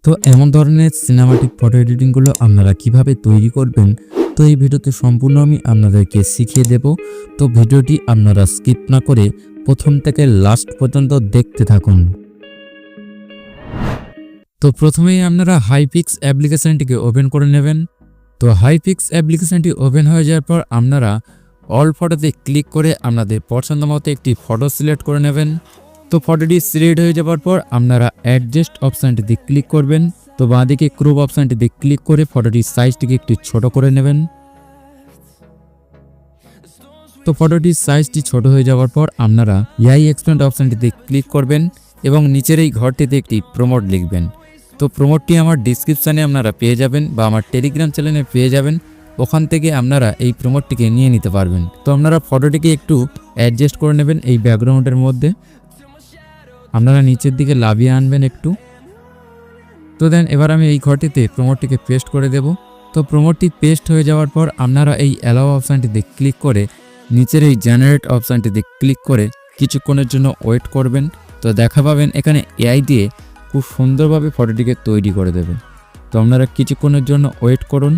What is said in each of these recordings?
তো এমন ধরনের সিনেমাটিক ফটো এডিটিংগুলো আপনারা কিভাবে তৈরি করবেন, তো এই ভিডিওতে সম্পূর্ণ আমি আপনাদেরকে শিখিয়ে দেব। তো ভিডিওটি আপনারা স্কিপ না করে প্রথম থেকে লাস্ট পর্যন্ত দেখতে থাকুন। তো প্রথমেই আপনারা হাইপিক্স অ্যাপ্লিকেশনটিকে ওপেন করে নেবেন। তো হাইপিক্স অ্যাপ্লিকেশনটি ওপেন হয়ে যাওয়ার পর আপনারা অল ফটোতে ক্লিক করে আপনাদের পছন্দ মতো একটি ফটো সিলেক্ট করে নেবেন। তো ফটোটি সিলেক্ট হয়ে যাওয়ার পর আপনারা অ্যাডজাস্ট অপশানটিতে ক্লিক করবেন। তো বাঁদিকে ক্রপ অপশানটিতে ক্লিক করে ফটোটির সাইজটিকে একটু ছোট করে নেবেন। তো ফটোটির সাইজটি ছোট হয়ে যাওয়ার পর আপনারা ইয়াই এক্সপ্যান্ড অপশানটিতে ক্লিক করবেন এবং নিচের এই ঘরটিতে একটি প্রমোট লিখবেন। তো প্রমোটটি আমার ডিসক্রিপশানে আপনারা পেয়ে যাবেন বা আমার টেলিগ্রাম চ্যানেলে পেয়ে যাবেন, ওখান থেকে আপনারা এই প্রমোটটিকে নিয়ে নিতে পারবেন। তো আপনারা ফটোটিকে একটু অ্যাডজাস্ট করে নেবেন এই ব্যাকগ্রাউন্ডের মধ্যে, আপনারা নিচের দিকে লাভিয়ে আনবেন একটু। তো দেন এবার আমি এই ঘরটিতে প্রমোটটিকে পেস্ট করে দেব। তো প্রমোটটি পেস্ট হয়ে যাওয়ার পর আপনারা এই অ্যালাউ অপশানটিতে ক্লিক করে নিচের এই জেনারেট অপশানটিতে ক্লিক করে কিছুক্ষণের জন্য ওয়েট করবেন। তো দেখা পাবেন এখানে এআই দিয়ে খুব সুন্দরভাবে ফটোটিকে তৈরি করে দেবে। তো আপনারা কিছুক্ষণের জন্য ওয়েট করুন।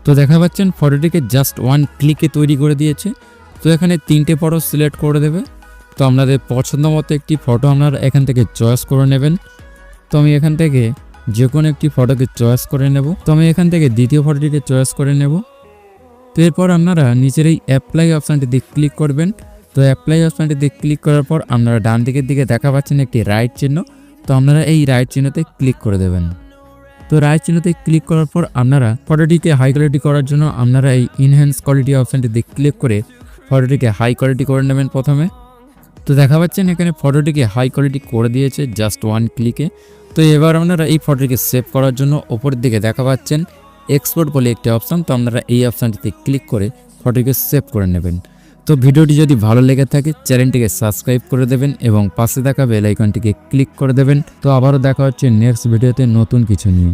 তো দেখা পাচ্ছেন ফটোটিকে জাস্ট ওয়ান ক্লিকে তৈরি করে দিয়েছে। তো এখানে 3টে ফটো সিলেক্ট করে দেবে। তো আপনাদের পছন্দ মতো একটি ফটো আপনারা এখান থেকে চয়েস করে নেবেন। তো আমি এখান থেকে যে কোনো একটি ফটোকে চয়েস করে নেব। তো আমি এখান থেকে দ্বিতীয় ফটোটিকে চয়েস করে নেব। তো এরপর আপনারা নিচের এই অ্যাপ্লাই অপশানটিতে ক্লিক করবেন। তো অ্যাপ্লাই অপশানটিতে ক্লিক করার পর আপনারা ডান দিকের দিকে দেখা পাচ্ছেন একটি রাইট চিহ্ন। তো আপনারা এই রাইট চিহ্নতে ক্লিক করে দেবেন। তো রাইট চিহ্নতে ক্লিক করার পর আপনারা ফটোটিকে হাই কোয়ালিটি করার জন্য আপনারা এই ইনহ্যান্স কোয়ালিটি অপশানটিতে ক্লিক করে ফটোটিকে হাই কোয়ালিটি করে নেবেন প্রথমে। তো দেখা পাচ্ছেন এখানে ফটোটিকে হাই কোয়ালিটি করে দিয়েছে জাস্ট ওয়ান ক্লিকে। তো এবার আপনারা এই ফটোটিকে সেভ করার জন্য ওপরের দিকে দেখা পাচ্ছেন এক্সপোর্ট বলে একটি অপশান। তো আপনারা এই অপশানটিতে ক্লিক করে ফটোটিকে সেভ করে নেবেন। তো ভিডিওটি যদি ভালো লেগে থাকে চ্যানেলটিকে সাবস্ক্রাইব করে দেবেন এবং পাশে থাকা বেল আইকনটিকে ক্লিক করে দেবেন। তো আবারও দেখা হচ্ছে নেক্সট ভিডিওতে নতুন কিছু নিয়ে।